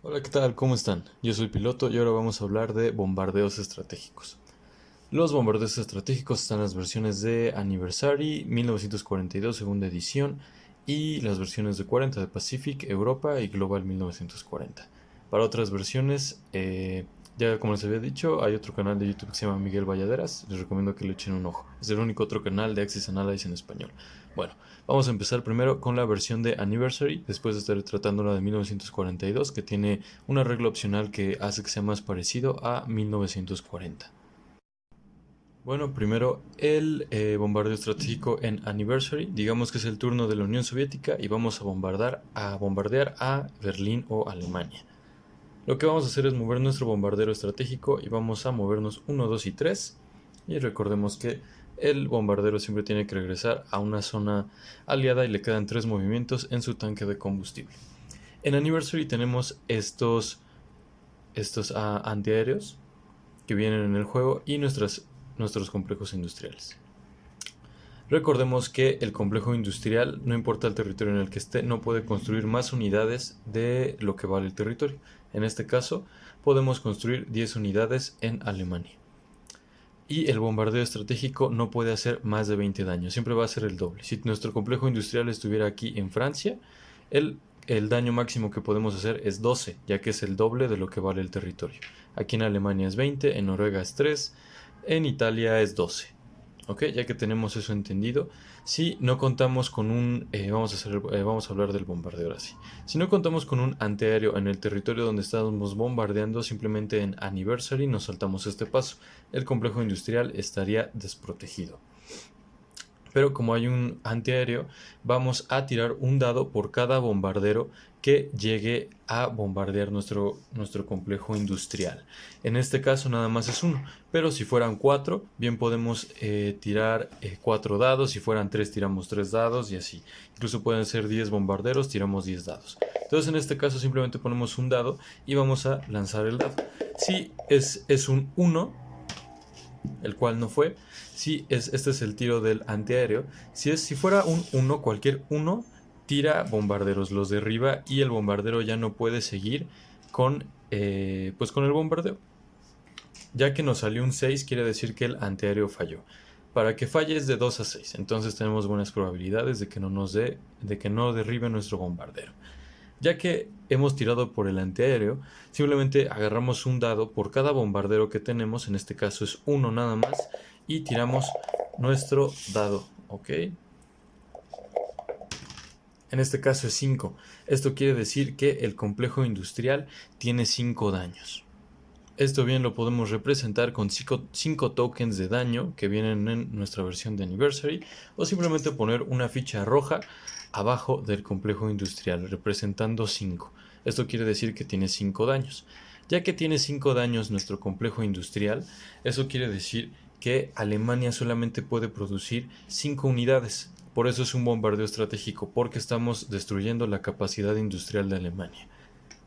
Hola, ¿qué tal? ¿Cómo están? Yo soy Piloto y ahora vamos a hablar de bombardeos estratégicos. Los bombardeos estratégicos están en las versiones de Anniversary 1942 segunda edición y las versiones de 40 de Pacific, Europa y Global 1940. Para otras versiones, ya como les había dicho, hay otro canal de YouTube que se llama Miguel Valladeras. Les recomiendo que le echen un ojo. Es el único otro canal de Axis Analysis en español. Bueno, vamos a empezar primero con la versión de Anniversary, después de estar tratando la de 1942, que tiene un arreglo opcional que hace que sea más parecido a 1940. Bueno, primero el bombardeo estratégico en Anniversary, digamos que es el turno de la Unión Soviética y vamos a bombardear a Berlín o Alemania. Lo que vamos a hacer es mover nuestro bombardero estratégico y vamos a movernos 1, 2 y 3. Y recordemos que el bombardero siempre tiene que regresar a una zona aliada y le quedan 3 movimientos en su tanque de combustible. En Anniversary tenemos estos antiaéreos que vienen en el juego y nuestros complejos industriales. Recordemos que el complejo industrial, no importa el territorio en el que esté, no puede construir más unidades de lo que vale el territorio. En este caso, podemos construir 10 unidades en Alemania. Y el bombardeo estratégico no puede hacer más de 20 daños, siempre va a ser el doble. Si nuestro complejo industrial estuviera aquí en Francia, el daño máximo que podemos hacer es 12, ya que es el doble de lo que vale el territorio. Aquí en Alemania es 20, en Noruega es 3, en Italia es 12. ¿Ok? Ya que tenemos eso entendido, si no contamos con vamos a hablar del bombardeo ahora sí. Si no contamos con un antiaéreo en el territorio donde estamos bombardeando, simplemente en Anniversary nos saltamos este paso. El complejo industrial estaría desprotegido. Pero como hay un antiaéreo, vamos a tirar un dado por cada bombardero que llegue a bombardear nuestro complejo industrial. En este caso nada más es uno, pero si fueran 4, bien podemos tirar 4 dados, si fueran 3 tiramos 3 dados y así. Incluso pueden ser 10 bombarderos, tiramos 10 dados. Entonces en este caso simplemente ponemos un dado y vamos a lanzar el dado. Si es un 1, el cual no fue. Si este es el tiro del antiaéreo. Si fuera un 1, cualquier 1 tira bombarderos, los derriba y el bombardero ya no puede seguir con el bombardeo. Ya que nos salió un 6, quiere decir que el antiaéreo falló. Para que falle es de 2 a 6, entonces tenemos buenas probabilidades de que no derribe nuestro bombardero. Ya que hemos tirado por el antiaéreo, simplemente agarramos un dado por cada bombardero que tenemos, en este caso es uno nada más, y tiramos nuestro dado, ¿ok? En este caso es 5. Esto quiere decir que el complejo industrial tiene 5 daños. Esto bien lo podemos representar con 5 tokens de daño que vienen en nuestra versión de Anniversary, o simplemente poner una ficha roja abajo del complejo industrial representando 5. Esto quiere decir que tiene 5 daños. Ya que tiene 5 daños nuestro complejo industrial, eso quiere decir que Alemania solamente puede producir 5 unidades. Por eso es un bombardeo estratégico, porque estamos destruyendo la capacidad industrial de Alemania.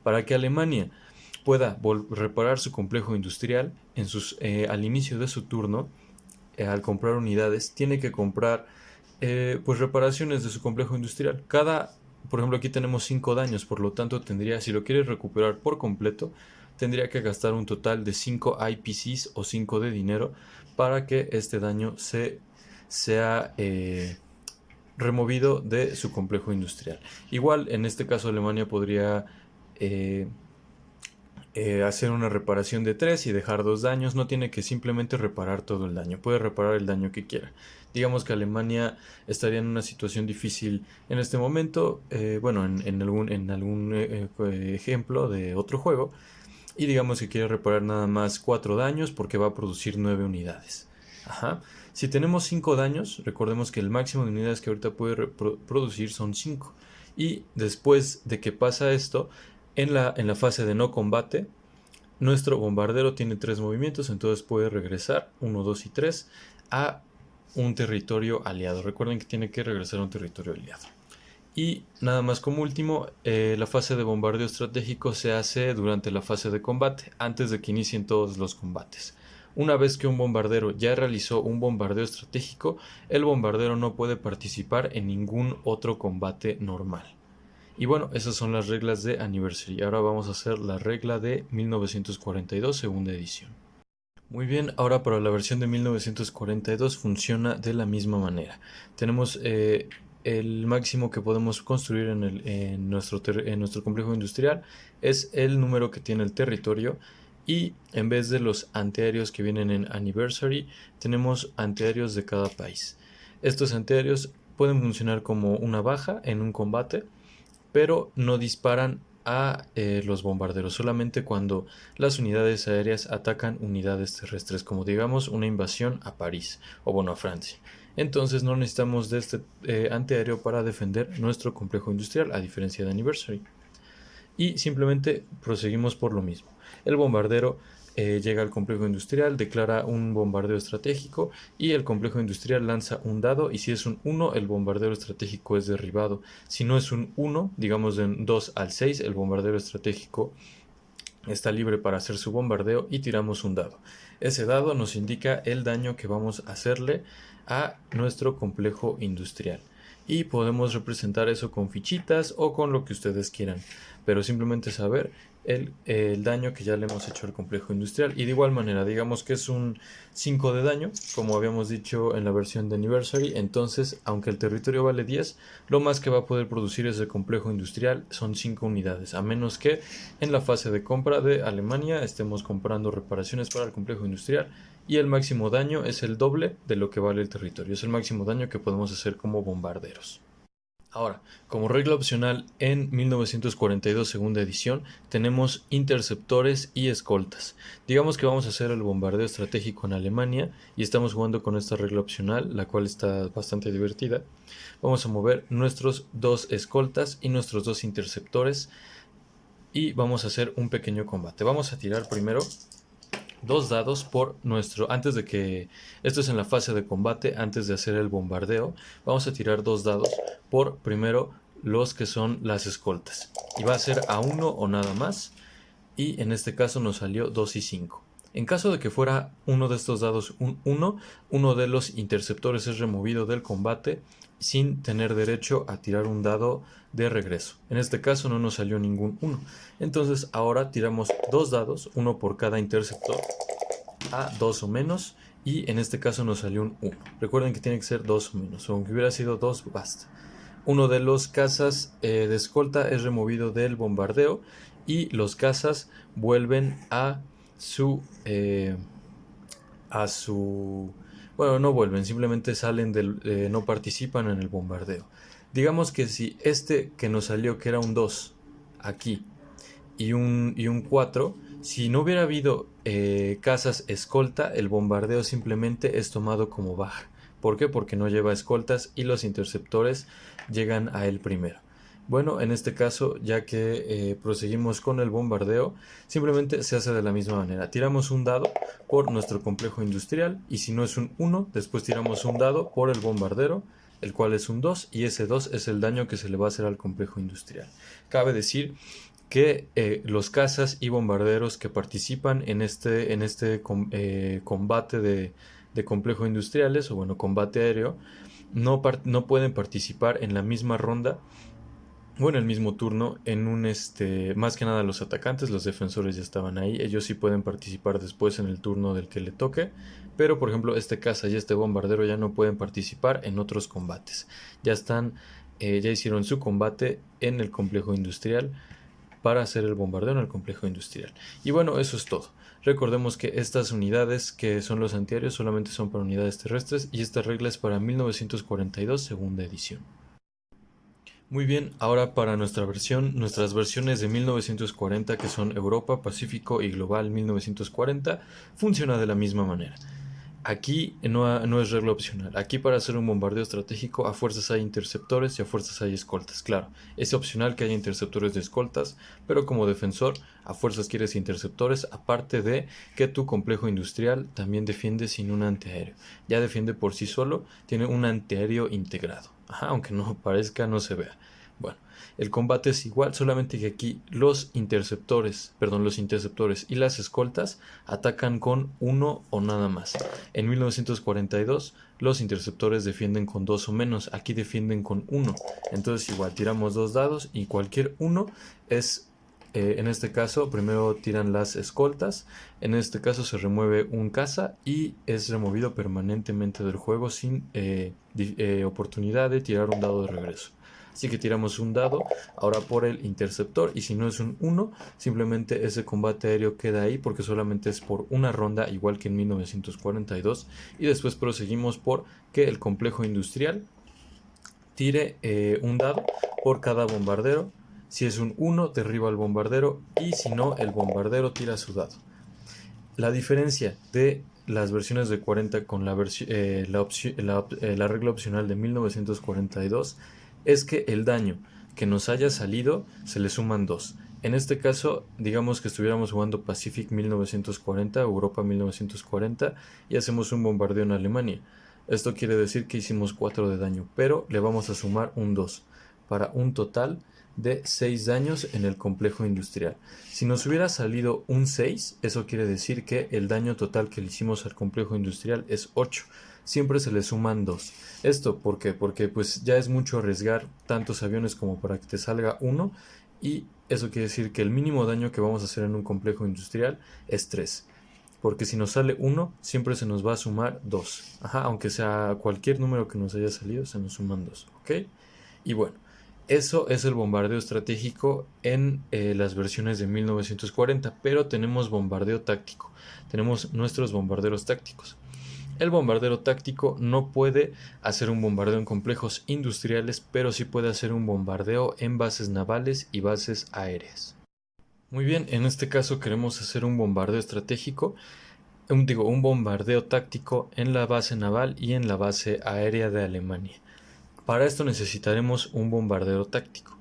Para que Alemania pueda reparar su complejo industrial al inicio de su turno, al comprar unidades, tiene que comprar pues reparaciones de su complejo industrial. Por ejemplo, aquí tenemos 5 daños, por lo tanto si lo quiere recuperar por completo, tendría que gastar un total de 5 IPCs o 5 de dinero para que este daño sea removido de su complejo industrial. Igual, en este caso, Alemania podría eh, hacer una reparación de 3 y dejar 2 daños. No tiene que simplemente reparar todo el daño, puede reparar el daño que quiera. Digamos que Alemania estaría en una situación difícil en este momento, bueno, en algún ejemplo de otro juego, y digamos que quiere reparar nada más 4 daños porque va a producir 9 unidades. Ajá. Si tenemos 5 daños, recordemos que el máximo de unidades que ahorita puede producir son 5. Y después de que pasa esto, en la fase de no combate, nuestro bombardero tiene 3 movimientos, entonces puede regresar 1, 2 y 3 a un territorio aliado. Recuerden que tiene que regresar a un territorio aliado. Y nada más como último, la fase de bombardeo estratégico se hace durante la fase de combate, antes de que inicien todos los combates. Una vez que un bombardero ya realizó un bombardeo estratégico, el bombardero no puede participar en ningún otro combate normal. Y bueno, esas son las reglas de Anniversary. Ahora vamos a hacer la regla de 1942, segunda edición. Muy bien, ahora para la versión de 1942 funciona de la misma manera. Tenemos el máximo que podemos construir en nuestro complejo industrial es el número que tiene el territorio, y en vez de los antiaéreos que vienen en Anniversary, tenemos antiaéreos de cada país. Estos antiaéreos pueden funcionar como una baja en un combate, pero no disparan a los bombarderos, solamente cuando las unidades aéreas atacan unidades terrestres, como digamos una invasión a París o bueno, a Francia. Entonces no necesitamos de este antiaéreo para defender nuestro complejo industrial, a diferencia de Anniversary. Y simplemente proseguimos por lo mismo. El bombardero llega al complejo industrial, declara un bombardeo estratégico y el complejo industrial lanza un dado, y si es un 1 el bombardero estratégico es derribado. Si no es un 1, digamos de 2 al 6, el bombardero estratégico está libre para hacer su bombardeo y tiramos un dado. Ese dado nos indica el daño que vamos a hacerle a nuestro complejo industrial. Y podemos representar eso con fichitas o con lo que ustedes quieran, pero simplemente saber el daño que ya le hemos hecho al complejo industrial. Y de igual manera, digamos que es un 5 de daño, como habíamos dicho en la versión de Anniversary. Entonces, aunque el territorio vale 10, lo más que va a poder producir ese complejo industrial son 5 unidades, a menos que en la fase de compra de Alemania estemos comprando reparaciones para el complejo industrial, y el máximo daño es el doble de lo que vale el territorio. Es el máximo daño que podemos hacer como bombarderos. Ahora, como regla opcional en 1942 segunda edición, tenemos interceptores y escoltas. Digamos que vamos a hacer el bombardeo estratégico en Alemania y estamos jugando con esta regla opcional, la cual está bastante divertida. Vamos a mover nuestros 2 escoltas y nuestros 2 interceptores y vamos a hacer un pequeño combate. Vamos a tirar primero 2 dados por nuestro, antes de que, esto es en la fase de combate, antes de hacer el bombardeo, vamos a tirar 2 dados por primero los que son las escoltas, y va a ser a 1 o nada más, y en este caso nos salió 2 y 5. En caso de que fuera uno de estos dados un 1, uno de los interceptores es removido del combate sin tener derecho a tirar un dado de regreso. En este caso no nos salió ningún 1. Entonces ahora tiramos 2 dados, uno por cada interceptor, a 2 o menos, y en este caso nos salió un 1. Recuerden que tiene que ser 2 o menos, o aunque hubiera sido 2 basta. Uno de los cazas de escolta es removido del bombardeo y los cazas vuelven a su bueno, no vuelven, simplemente salen no participan en el bombardeo. Digamos que si este que nos salió, que era un 2 aquí, y un 4, si no hubiera habido cazas escolta, el bombardeo simplemente es tomado como baja. ¿Por qué? Porque no lleva escoltas y los interceptores llegan a él primero. Bueno, en este caso, ya que proseguimos con el bombardeo, simplemente se hace de la misma manera. Tiramos un dado por nuestro complejo industrial, y si no es un 1, después tiramos un dado por el bombardero, el cual es un 2, y ese 2 es el daño que se le va a hacer al complejo industrial. Cabe decir que los cazas y bombarderos que participan en este combate de complejo industriales, o bueno, combate aéreo, no pueden participar en la misma ronda o en el mismo turno más que nada los atacantes. Los defensores ya estaban ahí, ellos sí pueden participar después en el turno del que le toque, pero por ejemplo este caza y este bombardero ya no pueden participar en otros combates. Ya hicieron su combate en el complejo industrial para hacer el bombardeo en el complejo industrial. Y bueno, eso es todo. Recordemos que estas unidades que son los antiaéreos solamente son para unidades terrestres, y esta regla es para 1942 segunda edición. Muy bien, ahora para nuestras versiones de 1940, que son Europa, Pacífico y Global 1940, funciona de la misma manera. Aquí no es regla opcional. Aquí para hacer un bombardeo estratégico a fuerzas hay interceptores y a fuerzas hay escoltas. Claro, es opcional que haya interceptores de escoltas, pero como defensor a fuerzas quieres interceptores, aparte de que tu complejo industrial también defiende sin un antiaéreo. Ya defiende por sí solo, tiene un antiaéreo integrado. Ajá, aunque no parezca, no se vea. Bueno, el combate es igual, solamente que aquí los interceptores y las escoltas atacan con uno o nada más. En 1942 los interceptores defienden con dos o menos, aquí defienden con uno. Entonces igual tiramos dos dados y cualquier uno es... en este caso, primero tiran las escoltas. En este caso se remueve un caza y es removido permanentemente del juego sin oportunidad de tirar un dado de regreso. Así que tiramos un dado ahora por el interceptor, y si no es un 1, simplemente ese combate aéreo queda ahí porque solamente es por una ronda, igual que en 1942. Y después proseguimos por que el complejo industrial tire un dado por cada bombardero. Si es un 1, derriba al bombardero, y si no, el bombardero tira su dado. La diferencia de las versiones de 40 con la regla opcional de 1942 es que el daño que nos haya salido se le suman 2. En este caso, digamos que estuviéramos jugando Pacific 1940, Europa 1940, y hacemos un bombardeo en Alemania. Esto quiere decir que hicimos 4 de daño, pero le vamos a sumar un 2, para un total de 6 daños en el complejo industrial. Si nos hubiera salido un 6, eso quiere decir que el daño total que le hicimos al complejo industrial es 8. Siempre se le suman 2. ¿Esto por qué? Porque pues ya es mucho arriesgar tantos aviones como para que te salga uno, y eso quiere decir que el mínimo daño que vamos a hacer en un complejo industrial es 3. Porque si nos sale 1, siempre se nos va a sumar 2. Aunque sea cualquier número que nos haya salido, se nos suman 2. ¿Ok? Y bueno, eso es el bombardeo estratégico en las versiones de 1940, pero tenemos bombardeo táctico. Tenemos nuestros bombarderos tácticos. El bombardero táctico no puede hacer un bombardeo en complejos industriales, pero sí puede hacer un bombardeo en bases navales y bases aéreas. Muy bien, en este caso queremos hacer un bombardeo estratégico, un bombardeo táctico en la base naval y en la base aérea de Alemania. Para esto necesitaremos un bombardero táctico.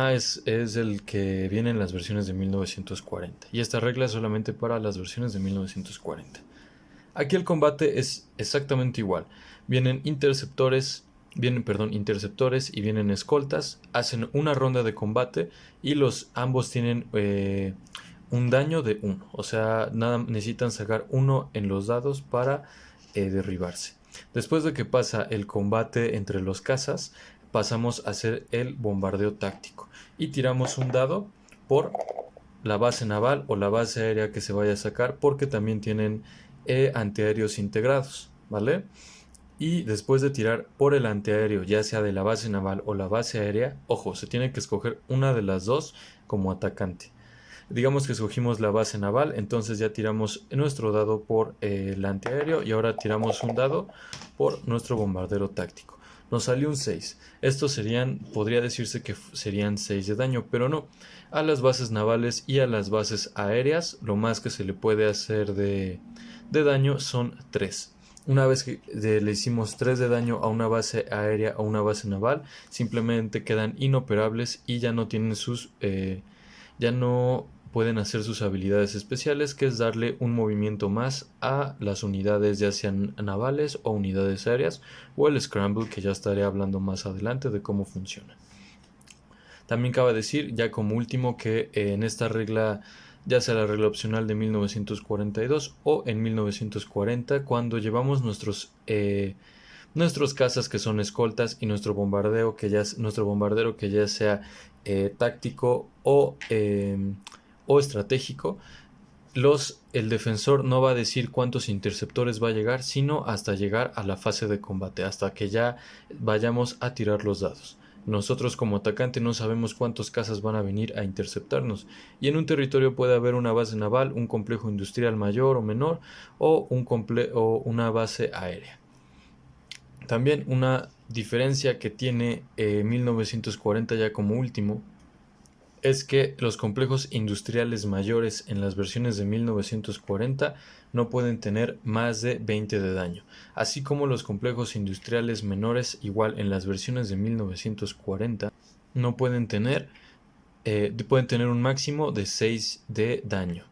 Es el que viene en las versiones de 1940. Y esta regla es solamente para las versiones de 1940. Aquí el combate es exactamente igual. Interceptores y vienen escoltas. Hacen una ronda de combate y ambos tienen un daño de 1. O sea, nada, necesitan sacar 1 en los dados para derribarse. Después de que pasa el combate entre los cazas, pasamos a hacer el bombardeo táctico y tiramos un dado por la base naval o la base aérea que se vaya a sacar, porque también tienen antiaéreos integrados, ¿vale? Y después de tirar por el antiaéreo, ya sea de la base naval o la base aérea, ojo, se tiene que escoger una de las dos como atacante. Digamos que escogimos la base naval, entonces ya tiramos nuestro dado por el antiaéreo y ahora tiramos un dado por nuestro bombardero táctico. Nos salió un 6. Estos podría decirse que serían 6 de daño, pero no. A las bases navales y a las bases aéreas, lo más que se le puede hacer de daño son 3. Una vez que le hicimos 3 de daño a una base aérea o una base naval, simplemente quedan inoperables y ya no tienen ya no pueden hacer sus habilidades especiales, que es darle un movimiento más a las unidades, ya sean navales o unidades aéreas, o el Scramble, que ya estaré hablando más adelante de cómo funciona. También cabe decir, ya como último, que en esta regla, ya sea la regla opcional de 1942 o en 1940, cuando llevamos nuestros cazas, que son escoltas, y nuestro bombardero que ya sea táctico o estratégico, el defensor no va a decir cuántos interceptores va a llegar, sino hasta llegar a la fase de combate, hasta que ya vayamos a tirar los dados. Nosotros como atacante no sabemos cuántos cazas van a venir a interceptarnos, y en un territorio puede haber una base naval, un complejo industrial mayor o menor, o una base aérea. También una diferencia que tiene 1940 ya como último es que los complejos industriales mayores en las versiones de 1940 no pueden tener más de 20 de daño, así como los complejos industriales menores igual en las versiones de 1940 no pueden tener un máximo de 6 de daño.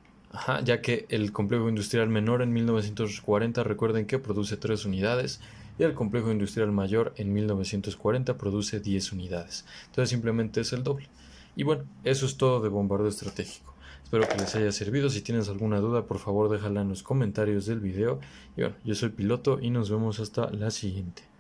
Ya que el complejo industrial menor en 1940, recuerden que produce 3 unidades, y el complejo industrial mayor en 1940 produce 10 unidades. Entonces simplemente es el doble. Y bueno, eso es todo de bombardeo estratégico. Espero que les haya servido. Si tienes alguna duda, por favor déjala en los comentarios del video. Y bueno, yo soy Piloto y nos vemos hasta la siguiente.